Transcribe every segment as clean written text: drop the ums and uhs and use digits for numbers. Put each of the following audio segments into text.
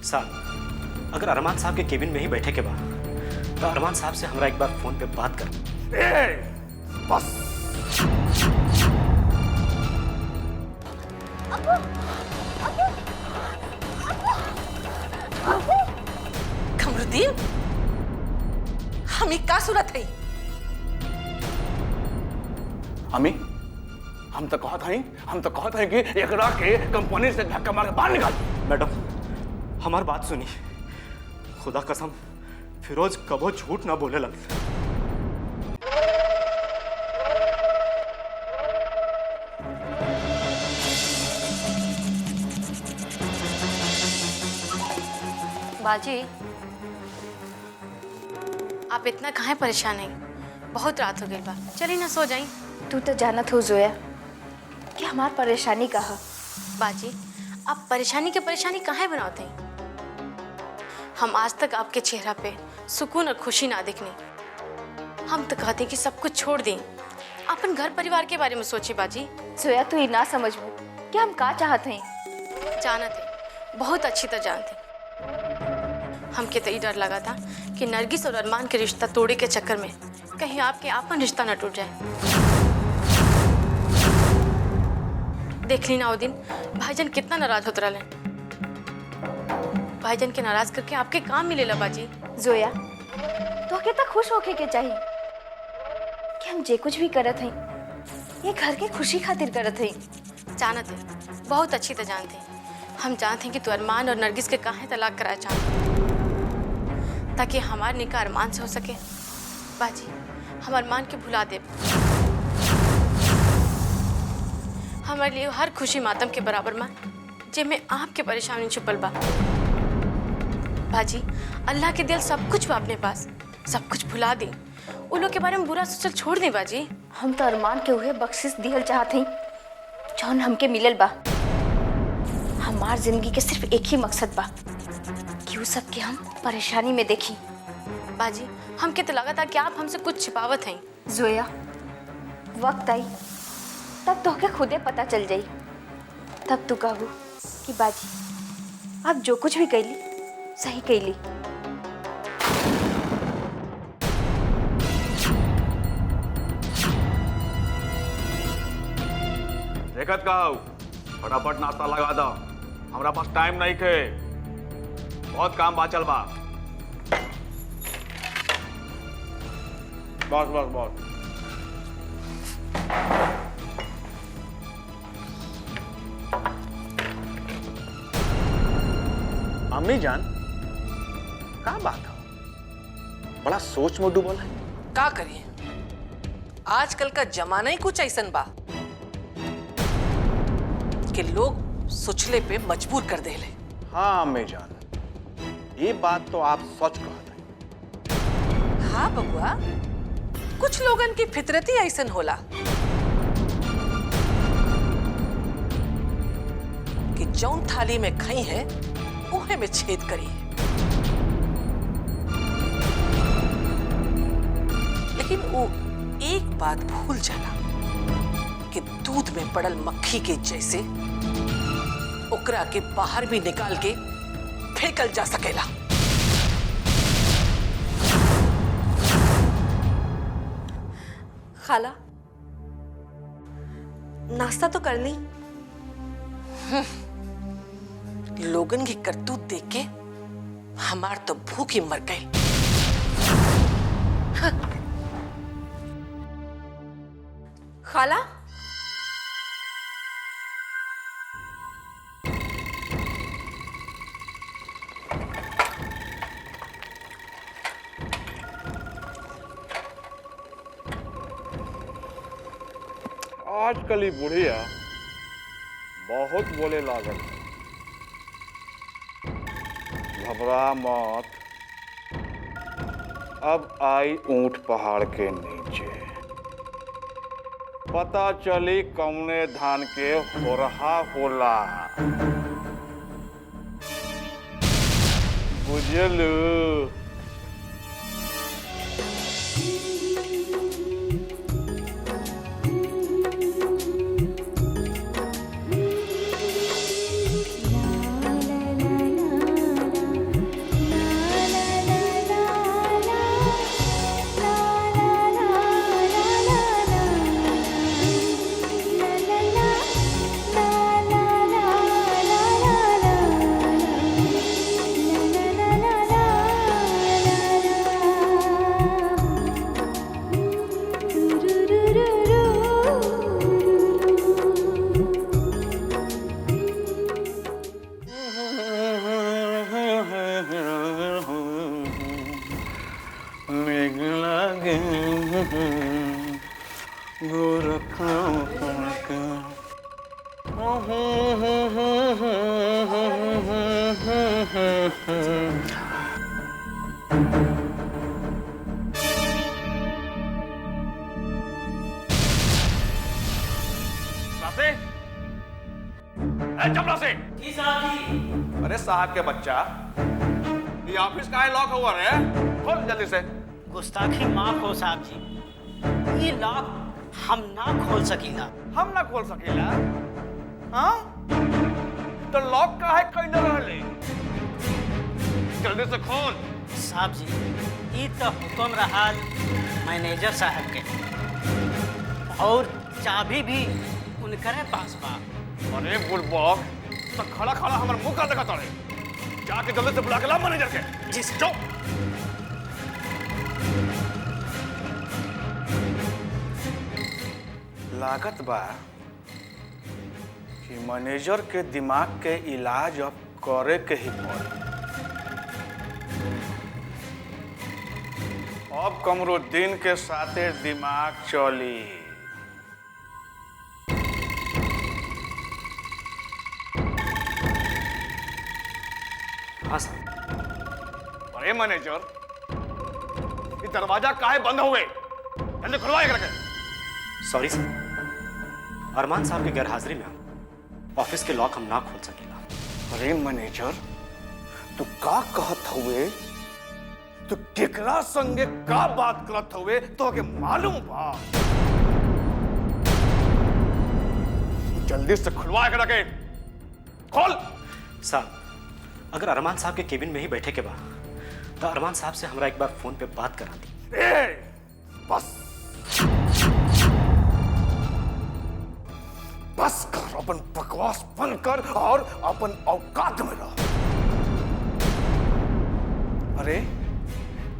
साहब, अगर अरमान साहब के केबिन में ही बैठे के बाद तो अरमान साहब से हमरा एक बार फोन पे बात कर। बस कमरुद्दीन, हमें का सूरत है? हम तो कहत हैं कि एकरा के कंपनी से धक्का मार के बाहर निकाल। मैडम, हमार बात सुनी। खुदा कसम फिरोज कबो झूठ ना बोले लग। बाजी, आप इतना काहे परेशान हैं? बहुत रात हो गई बा, चलिए ना सो जाई। तू तो जानत हो जोया कि हमार परेशानी का है। बाजी, आप परेशानी के परेशानी काहे बनाते हैं? हम आज तक आपके चेहरा पे सुकून और खुशी ना देखने। हम तो कहते हैं कि सब कुछ छोड़ दें, अपन घर परिवार के बारे में सोचिए। बाजी जोया, तू ही ना समझबू कि हम का चाहते हैं। जानते, बहुत अच्छी तरह जानते। हमके तो ये डर लगा था कि नरगिस और अरमान के रिश्ता तोड़े के चक्कर में कहीं आपके आपन रिश्ता न टूट जाए। देख ली ना वो दिन भाईजान कितना नाराज होते रहे। भाईजान के नाराज करके आपके काम मिलेला बाजी। जोया, तो कितना खुश होके के चाहिए कि हम जे कुछ भी करत हैं ये घर के खुशी खातिर करत हैं। जानते, बहुत अच्छी तरह जानते। हम जानते हैं कि तू अरमान और नरगिस के काहे तलाक कराया चाहते, ताकि हमारा निकाह अरमान से हो सके। बाजी, हम अरमान के भुला दे। हमारे लिए हर खुशी मातम के बराबर मां, जिनमें आपके परेशानी छुपल बा। बाजी, अल्लाह के दिल सब कुछ बा अपने पास, सब कुछ भुला दे। उन लोग के बारे में बुरा सोचल छोड़ दे। बाजी, हम तो अरमान के हुए बख्शिश दिहल चाहते हैं जौन हमके मिलल बा। हमार जिंदगी के सिर्फ एक ही मकसद बा कि वो सब के हम परेशानी में देखी। बाजी, हमके तो लगा था कि आप हमसे कुछ छिपावत हैं। जोया, वक्त आई तब तो के खुदे पता चल जाई। तब तू कहू कि बाजी आप जो कुछ भी कैली सही कैली। देखत का फटाफट नाश्ता लगा दो, हमरा पास टाइम नहीं खे, बहुत काम बाचल बा। बस बस बस। अम्मी जान, का बात है? बड़ा सोच में डूबल है। का करिए, आजकल का जमाना ही कुछ ऐसन बा कि लोग सोचले पे मजबूर कर देले। हाँ अम्मी जान, ये बात तो आप सच कहते हैं। हाँ बबुआ, कुछ लोगन की फितरत ही ऐसन होला कि जौन थाली में खाई है उहे में छेद करी है। लेकिन वो एक बात भूल जाला कि दूध में पड़ल मक्खी के जैसे ओकरा के बाहर भी निकाल के फेंकल जा सकेला। खाला, नाश्ता तो कर ली। लोगन की करतूत देख के हमार तो भूख ही मर गई। खाला, आजकल ही बुढ़िया बहुत बोले लागल। घबरा मत, अब आई ऊंट पहाड़ के नीचे, पता चली कौने धान के होरहा होला। बुझलू? अरे साहब के बच्चा, ये ऑफिस का है लॉक हुआ रे, खोल जल्दी से। गुस्ताखी माफ हो साहब जी, ये लॉक हम ना खोल सकीला। हम ना खोल सकेला? हाँ? तो लॉक का है कहीं न रहले, जल्दी से खोल। साहब जी, ये तो हुक्म रहा मैनेजर साहब के, और चाबी भी उनकरे पास बा। अरे बुलबॉक, तो खड़ा खड़ा हमारे मुंह का देखा तारे, जाके जल्दी से बुला के ला मैनेजर के। जी सर। जाओ। लागत बा कि मैनेजर के दिमाग के इलाज अब करे के ही पड़ी। अब कमरुद्दीन के साथे दिमाग चली। हाँ सर। अरे मैनेजर, ये दरवाजा काहे बंद हुए? जल्दी खुलवाए करके। सॉरी सर, अरमान साहब की गैरहाजिरी में ऑफिस के लॉक हम ना खोल सकेला। अरे मैनेजर, तू का कहत हुए? तू केकरा संगे का बात करत हुए तो के मालूम बा? जल्दी से खुलवा के रखे। खोल। साहब, अगर अरमान साहब के केबिन में ही बैठे के बाद तो अरमान साहब से हमरा एक बार फोन पे बात करा दी। बस बस कर, अपन बकवास बंद कर और अपन औकात में रह। अरे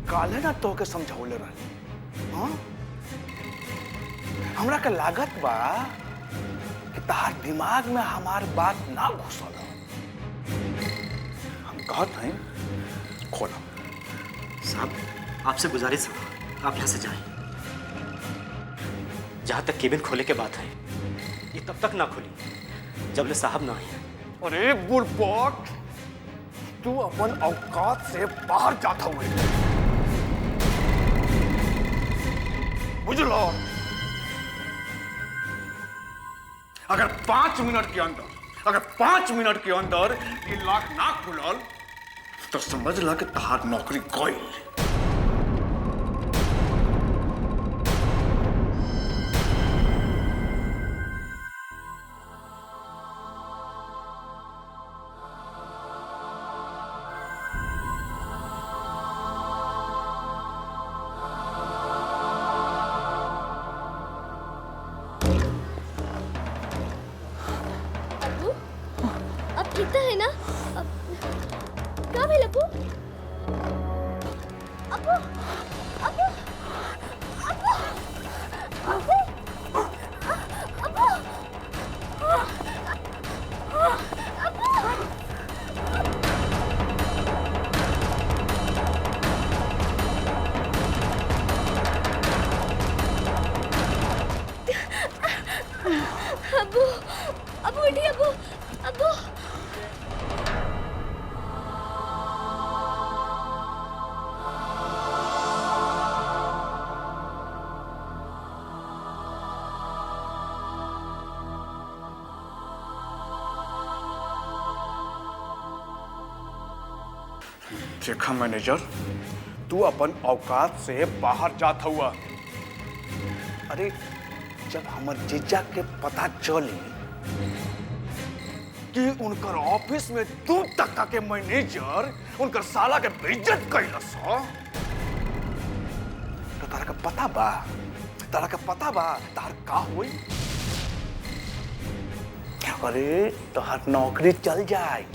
काले ना तो के समझावले रहे, हाँ? हमरा के लागत बा कि तार दिमाग में हमार बात ना घुसल। हम कहत हैं खोला। साहब, आपसे गुजारिश है, आप यहाँ से जाएं। जहां तक केबिन खोले के बात है, ये तब तक ना खुली जब ले साहब ना आए। अरे बुलबॉक, तू अपन औकात से बाहर जाता हुए, बुझलो? अगर 5 मिनट के अंदर ये लॉक ना खुलल तो समझ ला कि तहार नौकरी गई। अब ठीक तो है ना? अब क्या भाई लपू? अबू, अबू, अबू, अबू, अबू, अबू, अबू उठिए अबू, अबू। देखा मैनेजर, तू अपन औकात से बाहर जात हुआ। अरे जब हमर जीजा के पता चली कि उनकर ऑफिस में 2 टका के मैनेजर उनकर साला के बेइज्जत कैलस, तो तारा का पता बा तार का हुई? अरे तोहार नौकरी चल जाए,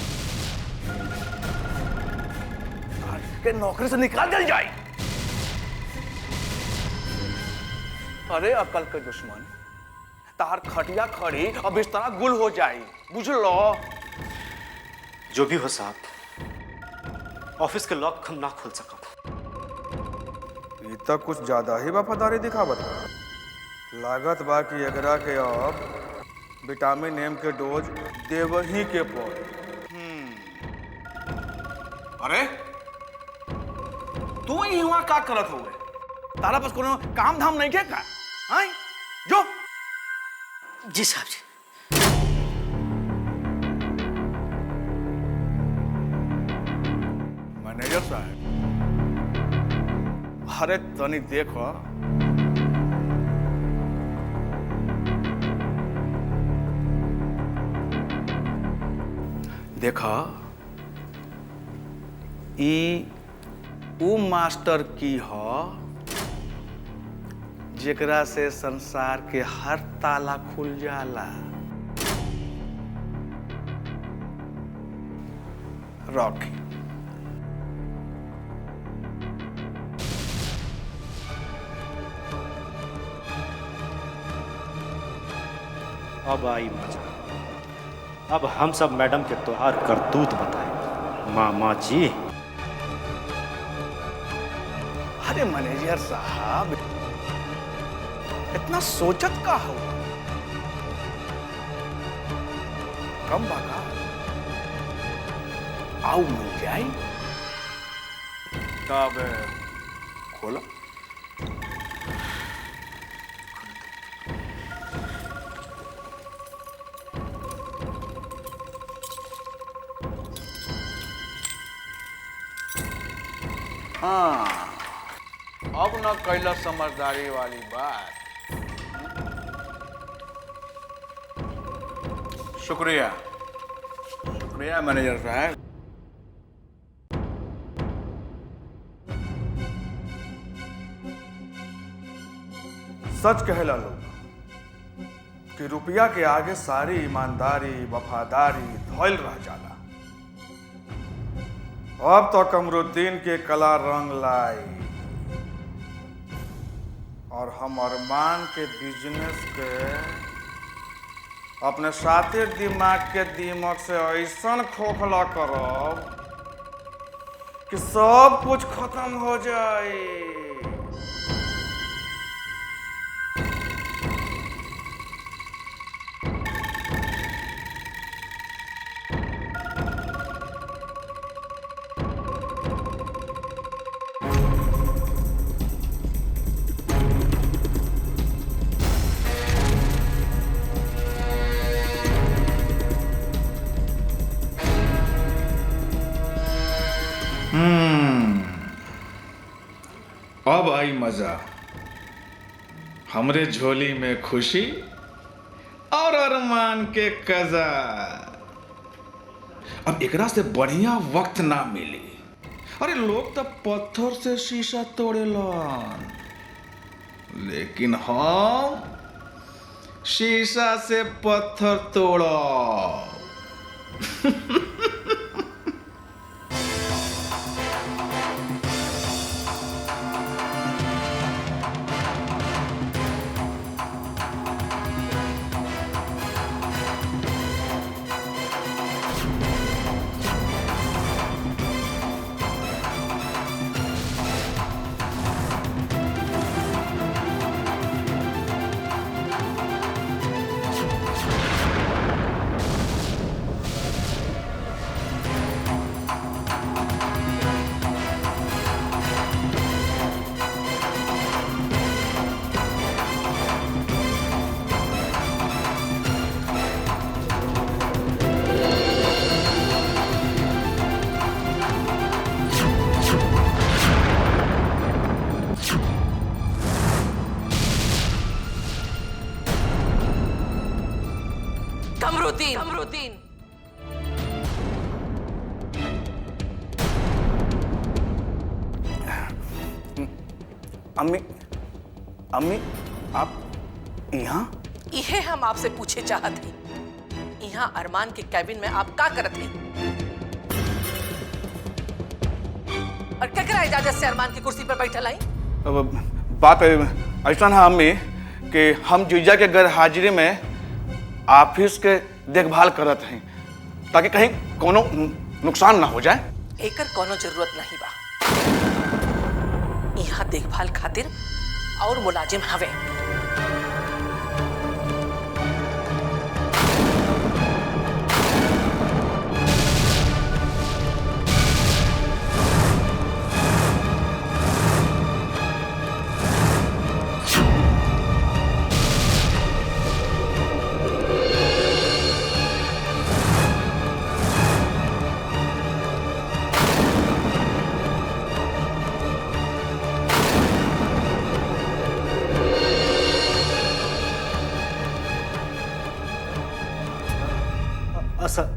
के नौकरी से निकाल दिया जाए। अरे अकल के दुश्मन, तार खटिया खड़ी और बिस्तरा गुल हो जाए, बुझ लो? जो भी हो साहब, ऑफिस के लॉक हम ना खोल सकब। ये तो कुछ ज्यादा ही वफादारी दिखावत बा। लागत बा कि एकरा के अब विटामिन एम के डोज देवही के पड़ी। अरे तू ही वहां का करत हुए? तारा पास कोनो काम धाम नहीं के का? हाँ? जो जी साहब जी। मैनेजर साहब, अरे तनी देखो, देखा ऊ मास्टर की हो जेकरा से संसार के हर ताला खुल जाला। रॉकी अब आई मजा। अब हम सब मैडम के त्योहार करतूत बताए। मामा जी। अरे मैनेजर साहब, इतना सोचत का हो? कम बाका आओ मिल जाए तब खोलो। हाँ, अब न कैला समझदारी वाली बात। शुक्रिया शुक्रिया मैनेजर साहब। सच कहेला लोग कि रुपया के आगे सारी ईमानदारी वफादारी धोइल रह जाला। अब तो कमरुद्दीन के कला रंग लाई और हम अरमान के बिजनेस के अपने साथे दिमाग के दीमक से ऐसा खोखला करब कि सब कुछ खत्म हो जाए। अब आई मजा। हमरे झोली में खुशी और अरमान के कजा। अब एकरा से बढ़िया वक्त ना मिली। अरे लोग तो पत्थर से शीशा तोड़ेलन, लेकिन हम शीशा से पत्थर तोड़ो। कमरुद्दीन, अम्मी अम्मी आप यहाँ? इहे हम आपसे पूछे चाहत हैं। यहाँ अरमान के कैबिन में आप का करत हैं? और केकरा इजाजत से अरमान की कुर्सी पर बैठल आई? बात ऐसा है अम्मी कि हम जीजा के घर हाजिरी में ऑफिस के देखभाल करत हैं ताकि कहीं कोनो नुकसान ना हो जाए। एकर कोनो जरूरत नहीं बा। यहाँ यहाँ देखभाल खातिर और मुलाजिम हवे।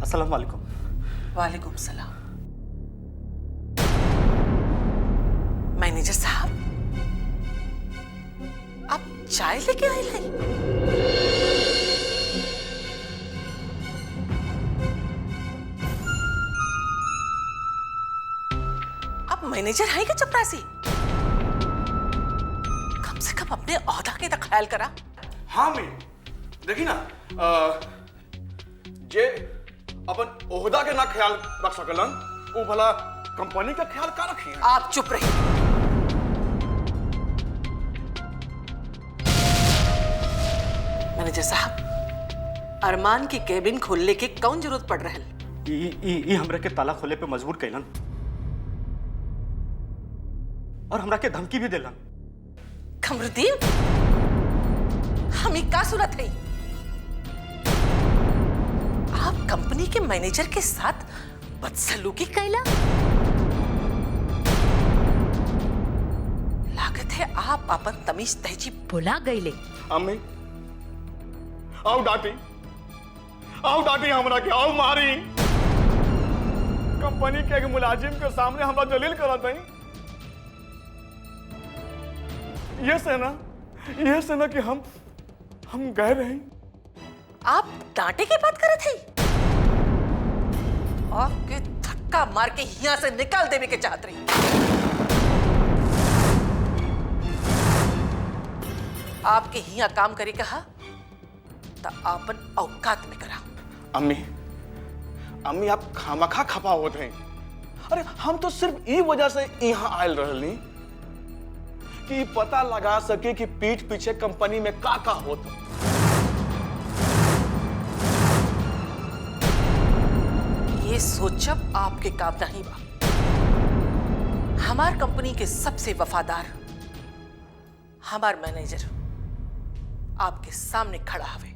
अस्सलाम वालेकुम। वालेकुम सलाम। मैनेजर साहब, आप चाय लेके आए हैं? आप मैनेजर हैं क्या चपरासी? कम से कम अपने औहदा के तो ख्याल करा। हाँ मैं देखी ना जे अपन ओहदा के ना ख्याल रख सकलन वो भला कंपनी का ख्याल का रखी है? आप चुप रहिए। मैनेजर साहब, अरमान की केबिन खोलने की कौन जरूरत पड़ रहा है? ई हमरा के ताला खोले पे मजबूर कैलन और हमरा के धमकी भी देलन। कमरुद्दीन, हम का सूरत है? आप कंपनी के मैनेजर के साथ बदसलूकी कैला? लागत है आप अपन तमीज तहजीब भुला गईले। अम्मी आओ डांटी हमरा के, आओ मारी। कंपनी के एक मुलाजिम के सामने हमरा जलील करत है। ये से ना कि हम गए रहे। आप डांटे की बात करत हैं? आपके धक्का मार के यहाँ से निकाल देने के चाहत रही। आपके यहाँ काम करे कहा तो आपन औकात में करा। अम्मी आप खामखा खपा होते हैं। अरे हम तो सिर्फ ई वजह से यहाँ आयल रहली कि पता लगा सके कि पीठ पीछे कंपनी में का होता। ये सोचब आपके काम नहीं बा। हमार कंपनी के सबसे वफादार हमार मैनेजर आपके सामने खड़ा हवे।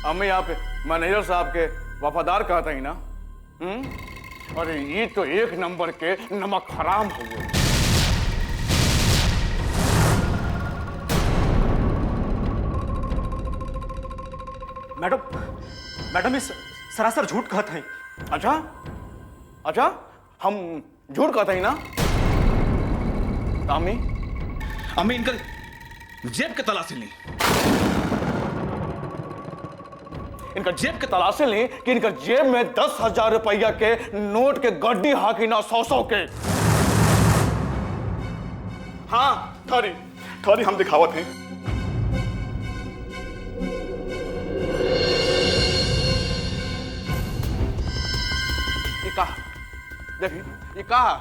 अम्मी आप मैनेजर साहब के वफादार कहते हैं ना? अरे ये तो एक नंबर के नमक हराम हुए। मैडम इस सरासर झूठ कहते हैं। अच्छा हम झूठ कहते हैं ना? अम्मी इनकर जेब के तलाशी ली। इनका जेब के तलाशी ली कि इनका जेब में 10,000 रुपया के नोट के गड्डी हाकी ना 100 के। हाँ थारी हम दिखावत हैं। ये कहा देखिए, ये कहा